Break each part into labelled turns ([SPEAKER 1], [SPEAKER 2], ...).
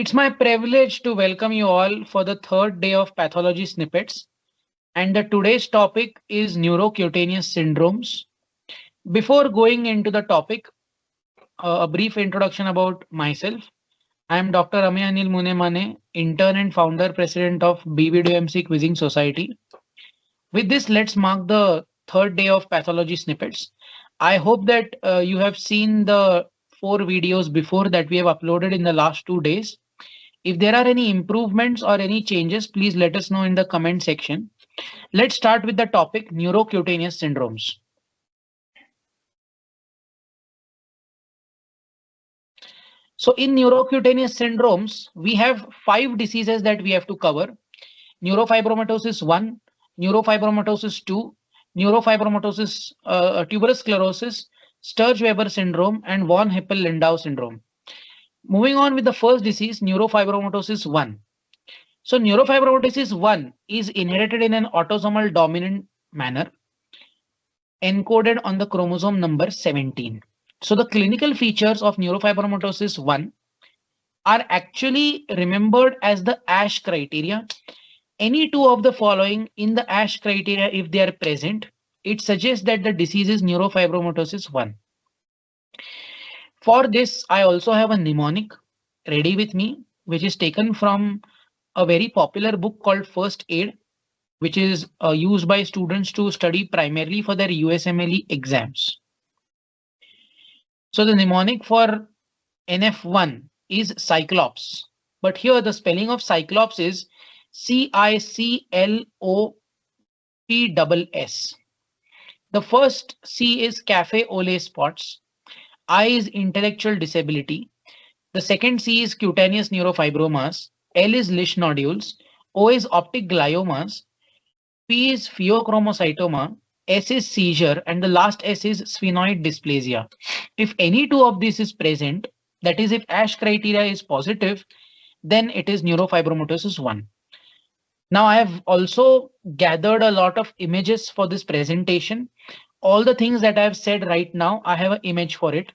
[SPEAKER 1] It's my privilege to welcome you all for the third day of pathology snippets. And the today's topic is neurocutaneous syndromes. Before going into the topic, a brief introduction about myself. I am Dr. Amya Anil Munemane, intern and founder president of BBDMC Quizzing Society. With this, let's mark the third day of pathology snippets. I hope that you have seen the 4 videos before that we have uploaded in the last 2 days. If there are any improvements or any changes, please let us know in the comment section. Let's start with the topic neurocutaneous syndromes. So in neurocutaneous syndromes, we have 5 diseases that we have to cover. Neurofibromatosis 1, neurofibromatosis 2, neurofibromatosis, tuberous sclerosis, Sturge-Weber syndrome, and von Hippel-Lindau syndrome. Moving on with the first disease, neurofibromatosis 1. So neurofibromatosis 1 is inherited in an autosomal dominant manner encoded on the chromosome number 17. So the clinical features of neurofibromatosis 1 are actually remembered as the ASH criteria. Any two of the following in the ASH criteria, if they are present, it suggests that the disease is neurofibromatosis 1. For this, I also have a mnemonic ready with me, which is taken from a very popular book called First Aid, which is used by students to study primarily for their USMLE exams. So the mnemonic for NF1 is Cyclops, but here the spelling of Cyclops is CICLOPSS. The first C is cafe au lait spots. I is intellectual disability. The second C is cutaneous neurofibromas. L is Lisch nodules. O is optic gliomas. P is pheochromocytoma. S is seizure, and the last S is sphenoid dysplasia. If any two of these is present, that is if ASH criteria is positive, then it is neurofibromatosis 1. Now I have also gathered a lot of images for this presentation. All the things that I have said right now, I have an image for it.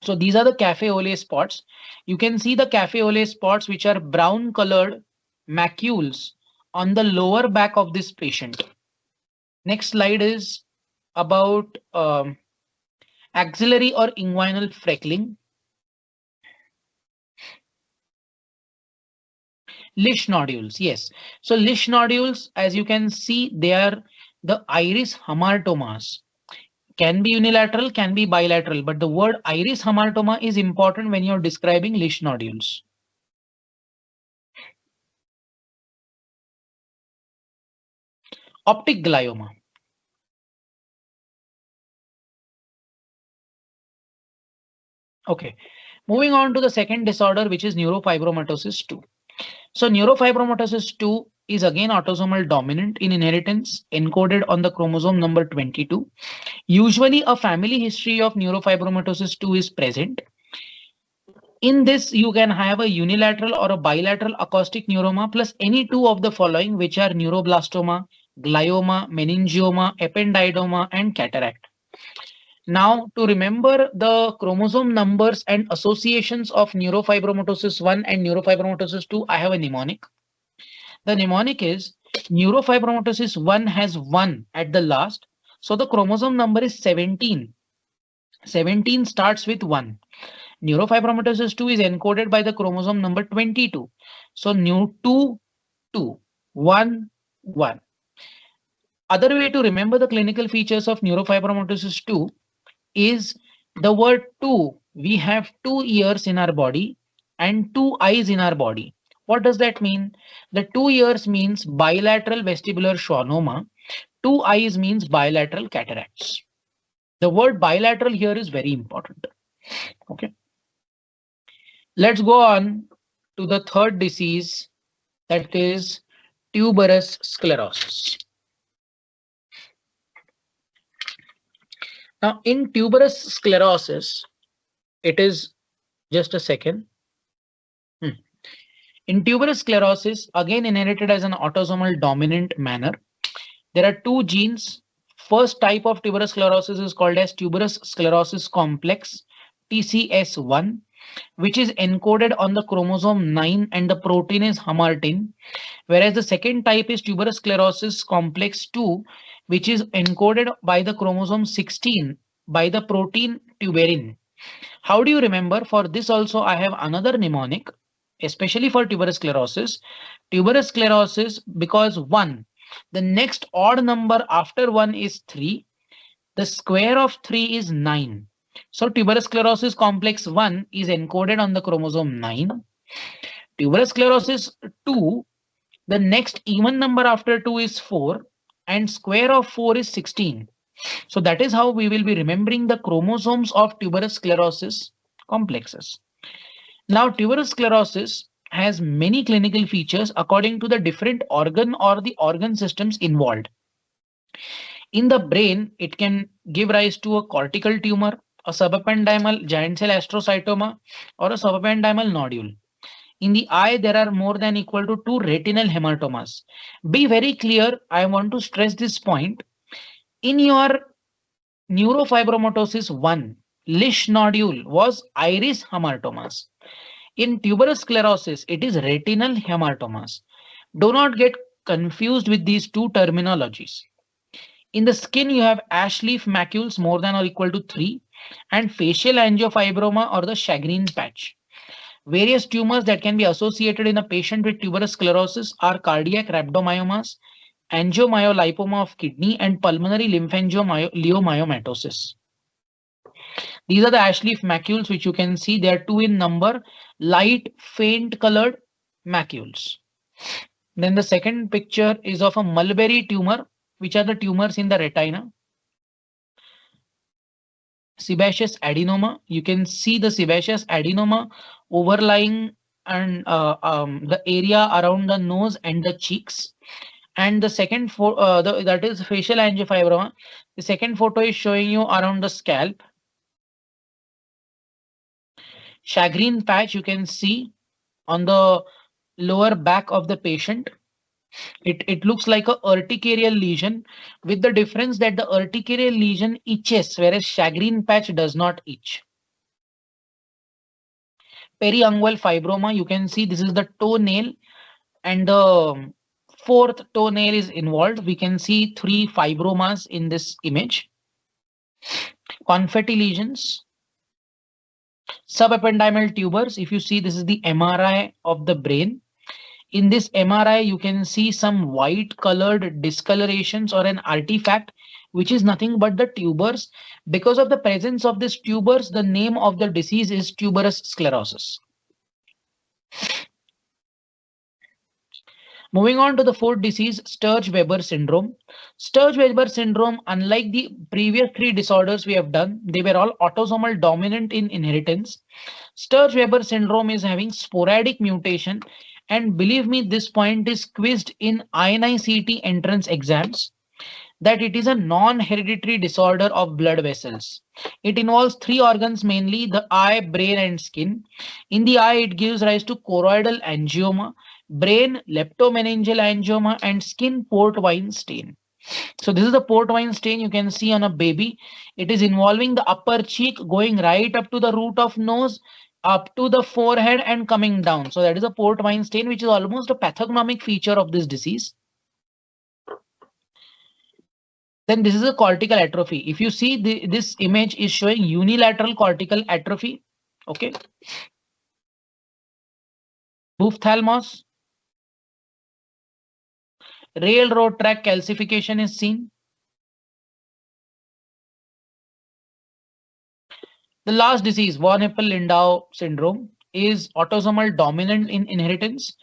[SPEAKER 1] So these are the cafe au lait spots. You can see the cafe au lait spots, which are brown colored macules on the lower back of this patient. Next slide is about axillary or inguinal freckling. Lisch nodules, yes. So Lisch nodules, as you can see, they are the iris hamartomas. Can be unilateral, can be bilateral, but the word iris hamartoma is important when you're describing Lisch nodules. Optic glioma. Okay, moving on to the second disorder, which is neurofibromatosis 2. So neurofibromatosis 2 is again autosomal dominant in inheritance, encoded on the chromosome number 22. Usually a family history of neurofibromatosis 2 is present. In this, you can have a unilateral or a bilateral acoustic neuroma plus any two of the following, which are neuroblastoma, glioma, meningioma, ependydoma, and cataract. Now, to remember the chromosome numbers and associations of neurofibromatosis 1 and neurofibromatosis 2, I have a mnemonic. The mnemonic is neurofibromatosis 1 has 1 at the last. So the chromosome number is 17. 17 starts with 1. Neurofibromatosis 2 is encoded by the chromosome number 22. So new 2, 2, 1, 1. Other way to remember the clinical features of neurofibromatosis 2 is the word 2. We have 2 ears in our body and 2 eyes in our body. What does that mean? The 2 ears means bilateral vestibular schwannoma. 2 eyes means bilateral cataracts. The word bilateral here is very important. Okay. Let's go on to the third disease, that is tuberous sclerosis. Now in tuberous sclerosis, it is just a second. In tuberous sclerosis, again inherited as an autosomal dominant manner, there are 2 genes. First type of tuberous sclerosis is called as tuberous sclerosis complex, TCS1. which is encoded on the chromosome 9 and the protein is hamartin, whereas the second type is tuberous sclerosis complex 2, which is encoded by the chromosome 16 by the protein tuberin. How do you remember? For this also I have another mnemonic, especially for tuberous sclerosis. Tuberous sclerosis, because 1, the next odd number after 1 is 3. The square of 3 is 9. So tuberous sclerosis complex 1 is encoded on the chromosome 9. Tuberous sclerosis 2, the next even number after 2 is 4 and square of 4 is 16. So that is how we will be remembering the chromosomes of tuberous sclerosis complexes. Now tuberous sclerosis has many clinical features according to the different organ or the organ systems involved. In the brain, it can give rise to a cortical tumor, a subependymal giant cell astrocytoma, or a subependymal nodule. In the eye, there are more than equal to 2 retinal hematomas. Be very clear, I want to stress this point. In your neurofibromatosis 1, Lisch nodule was iris hematomas. In tuberous sclerosis, it is retinal hematomas. Do not get confused with these two terminologies. In the skin, you have ash leaf macules more than or equal to 3 and facial angiofibroma or the Chagrin patch. Various tumors that can be associated in a patient with tuberous sclerosis are cardiac rhabdomyomas, angiomyolipoma of kidney, and pulmonary lymphangiomyomatosis. These are the ash leaf macules which you can see. They are 2 in number, light, faint colored macules. Then the second picture is of a mulberry tumor, which are the tumors in the retina. Sebaceous adenoma. You can see the sebaceous adenoma overlying and the area around the nose and the cheeks. And the second photo, that is facial angiofibroma. The second photo is showing you around the scalp. Chagrin patch you can see on the lower back of the patient. It looks like a urticarial lesion, with the difference that the urticarial lesion itches, whereas Chagrin patch does not itch. Periungual fibroma, you can see this is the toenail and the fourth toenail is involved. We can see 3 fibromas in this image. Confetti lesions. Subependymal tubers, if you see, this is the MRI of the brain. In this MRI, you can see some white colored discolorations or an artifact, which is nothing but the tubers. Because of the presence of these tubers, the name of the disease is tuberous sclerosis. Moving on to the fourth disease, Sturge-Weber syndrome. Sturge-Weber syndrome, unlike the previous 3 disorders we have done, they were all autosomal dominant in inheritance. Sturge-Weber syndrome is having sporadic mutation, and believe me, this point is quizzed in INI-CET entrance exams, that it is a non-hereditary disorder of blood vessels. It involves 3 organs mainly, the eye, brain, and skin. In the eye, it gives rise to choroidal angioma, brain leptomeningeal angioma, and skin port wine stain. So this is the port wine stain you can see on a baby. It is involving the upper cheek, going right up to the root of nose, up to the forehead and coming down. So that is a port wine stain, which is almost a pathognomic feature of this disease. Then this is a cortical atrophy. If you see this image is showing unilateral cortical atrophy. Okay. Ophthalmos. Railroad track calcification is seen. The last disease, von Hippel-Lindau syndrome, is autosomal dominant in inheritance,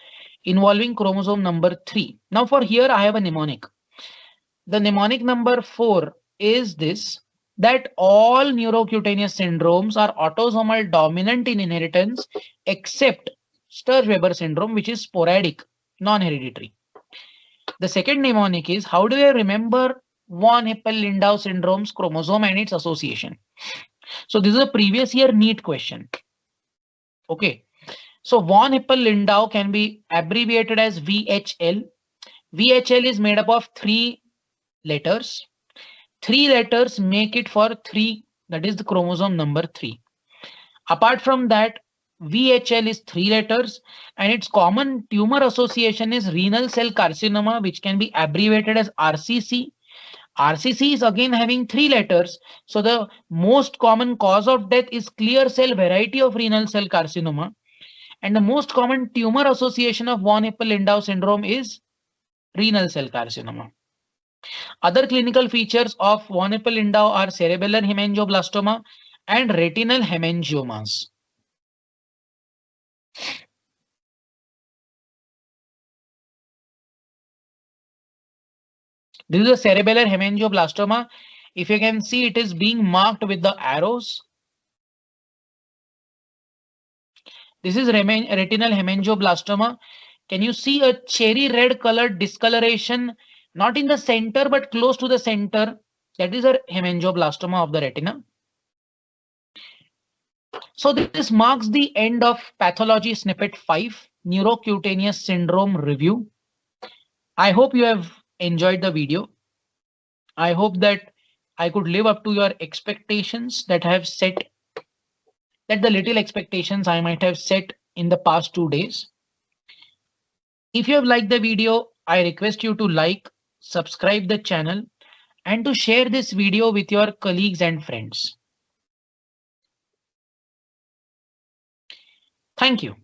[SPEAKER 1] involving chromosome number 3. Now for here I have a mnemonic. The mnemonic number 4 is this, that all neurocutaneous syndromes are autosomal dominant in inheritance except Sturge-Weber syndrome, which is sporadic, non-hereditary. The second mnemonic is, how do I remember von Hippel-Lindau syndrome's chromosome and its association? So this is a previous year NEET question. Okay. So von Hippel-Lindau can be abbreviated as VHL. VHL is made up of 3 letters. 3 letters make it for 3, that is the chromosome number 3. Apart from that, VHL is 3 letters, and its common tumor association is renal cell carcinoma, which can be abbreviated as RCC. RCC is again having 3 letters. So the most common cause of death is clear cell variety of renal cell carcinoma. And the most common tumor association of von Hippel-Lindau syndrome is renal cell carcinoma. Other clinical features of von Hippel-Lindau are cerebellar hemangioblastoma and retinal hemangiomas. This is a cerebellar hemangioblastoma. If you can see, it is being marked with the arrows. This is retinal hemangioblastoma. Can you see a cherry red colored discoloration, not in the center, but close to the center? That is a hemangioblastoma of the retina. So this marks the end of pathology snippet 5, neurocutaneous syndrome review. I hope you have enjoyed the video. I hope that I could live up to your expectations that I have set, that the little expectations I might have set in the past 2 days. If you have liked the video, I request you to like, subscribe the channel, and to share this video with your colleagues and friends. Thank you.